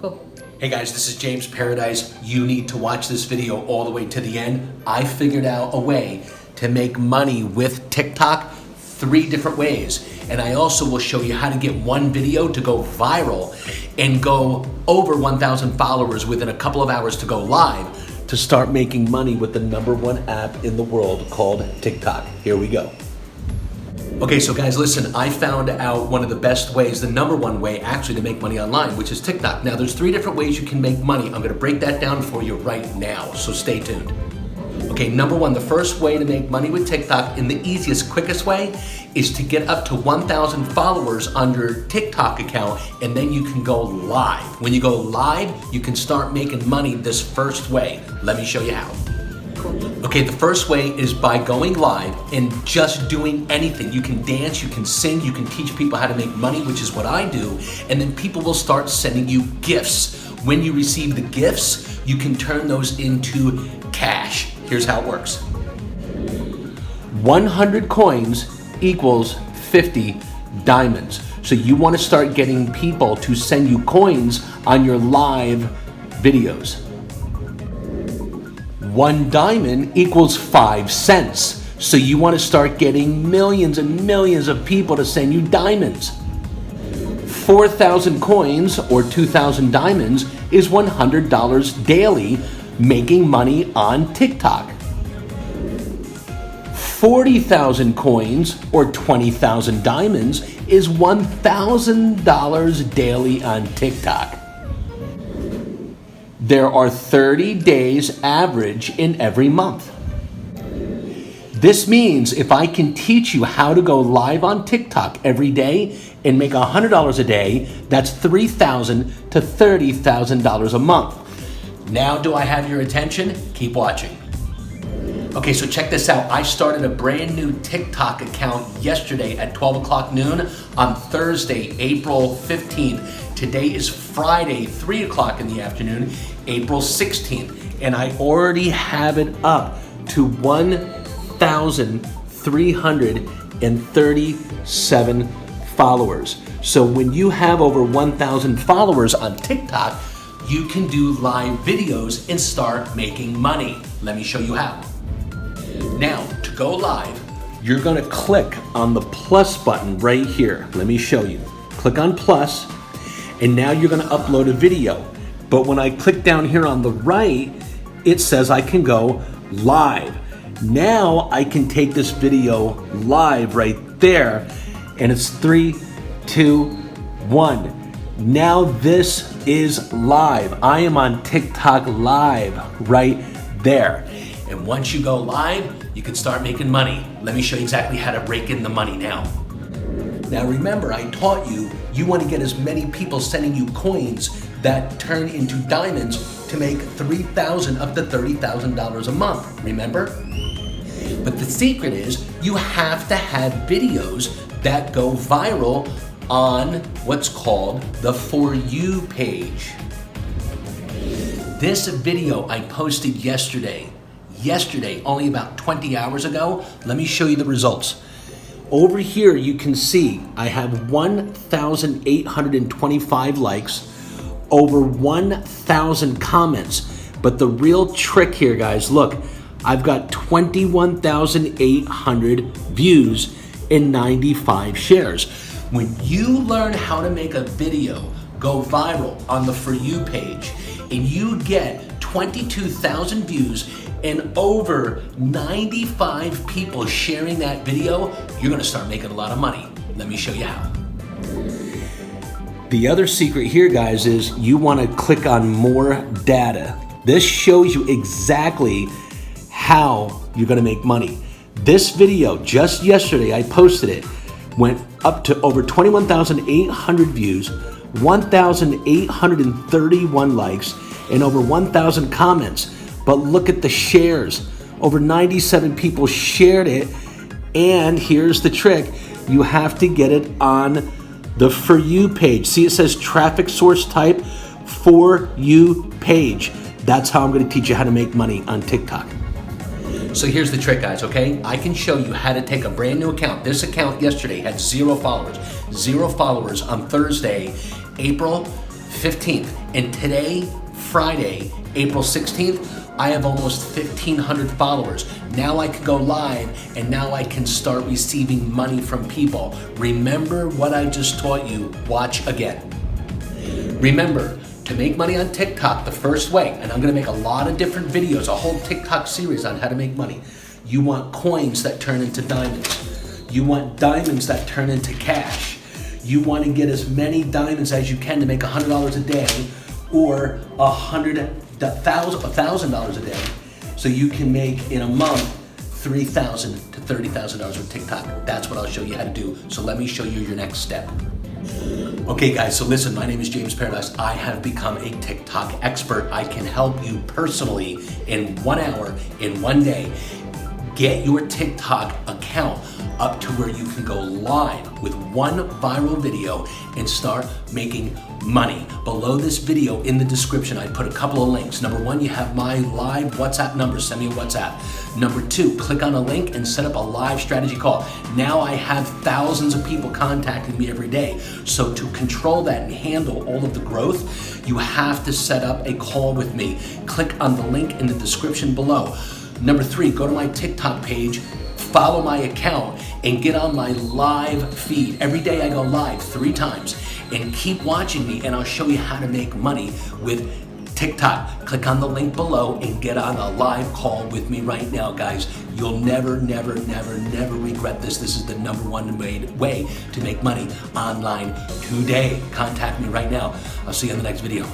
Go. Hey guys, this is James Paradise. You need to watch this video all the way to the end. I figured out a way to make money with TikTok 3 different ways. And I also will show you how to get one video to go viral and go over 1,000 followers within a couple of hours to go live to start making money with the #1 app in the world called TikTok. Here we go. Okay, so guys, listen, I found out one of the best ways, the #1 way actually to make money online, which is TikTok. Now, there's 3 different ways you can make money. I'm gonna break that down for you right now, so stay tuned. Okay, #1, the first way to make money with TikTok in the easiest, quickest way is to get up to 1,000 followers on your TikTok account, and then you can go live. When you go live, you can start making money this first way. Let me show you how. Okay, the first way is by going live and just doing anything. You can dance, you can sing, you can teach people how to make money, which is what I do, and then people will start sending you gifts. When you receive the gifts, you can turn those into cash. Here's how it works. 100 coins equals 50 diamonds. So you want to start getting people to send you coins on your live videos. 1 diamond equals 5 cents. So you want to start getting millions and millions of people to send you diamonds. 4,000 coins or 2,000 diamonds is $100 daily, making money on TikTok. 40,000 coins or 20,000 diamonds is $1,000 daily on TikTok. There are 30 days average in every month. This means if I can teach you how to go live on TikTok every day and make $100 a day, that's $3,000 to $30,000 a month. Now, do I have your attention? Keep watching. Okay, so check this out. I started a brand new TikTok account yesterday at 12 o'clock noon on Thursday, April 15th. Today is Friday, 3 o'clock in the afternoon, April 16th. And I already have it up to 1,337 followers. So when you have over 1,000 followers on TikTok, you can do live videos and start making money. Let me show you how. Now, to go live, you're gonna click on the plus button right here. Let me show you. Click on plus, and now you're gonna upload a video. But when I click down here on the right, it says I can go live. Now I can take this video live right there, and it's 3, 2, 1. Now this is live. I am on TikTok live right there. And once you go live, you can start making money. Let me show you exactly how to rake in the money now. Now remember, I taught you, you want to get as many people sending you coins that turn into diamonds to make $3,000 up to $30,000 a month, remember? But the secret is you have to have videos that go viral on what's called the For You page. This video I posted yesterday, only about 20 hours ago. Let me show you the results. Over here you can see I have 1,825 likes, over 1,000 comments. But the real trick here, guys, look, I've got 21,800 views and 95 shares. When you learn how to make a video go viral on the For You page and you get 22,000 views and over 95 people sharing that video, you're gonna start making a lot of money. Let me show you how. The other secret here, guys, is you wanna click on more data. This shows you exactly how you're gonna make money. This video, just yesterday, I posted it, went up to over 21,800 views, 1,831 likes, and over 1,000 comments. But look at the shares. Over 97 people shared it, and here's the trick. You have to get it on the For You page. See, it says traffic source type, For You page. That's how I'm gonna teach you how to make money on TikTok. So here's the trick, guys, okay? I can show you how to take a brand new account. This account yesterday had 0 followers. 0 followers on Thursday, April 15th. And today, Friday, April 16th, I have almost 1,500 followers. Now I can go live and now I can start receiving money from people. Remember what I just taught you, watch again. Remember, to make money on TikTok the first way, and I'm gonna make a lot of different videos, a whole TikTok series on how to make money. You want coins that turn into diamonds. You want diamonds that turn into cash. You want to get as many diamonds as you can to make $100 a day or $1,000 a day, so you can make in a month $3,000 to $30,000 with TikTok. That's what I'll show you how to do. So let me show you your next step. Okay guys, so listen, my name is James Paradise. I have become a TikTok expert. I can help you personally in 1 hour, in 1 day, get your TikTok account up to where you can go live with one viral video and start making money. Below this video in the description, I put a couple of links. Number 1, you have my live WhatsApp number. Send me a WhatsApp. Number 2, click on a link and set up a live strategy call. Now I have thousands of people contacting me every day. So to control that and handle all of the growth, you have to set up a call with me. Click on the link in the description below. Number 3, go to my TikTok page, follow my account, and get on my live feed. Every day I go live 3 times, and keep watching me and I'll show you how to make money with TikTok. Click on the link below and get on a live call with me right now, guys. You'll never regret this. This is the #1 way to make money online today. Contact me right now. I'll see you in the next video.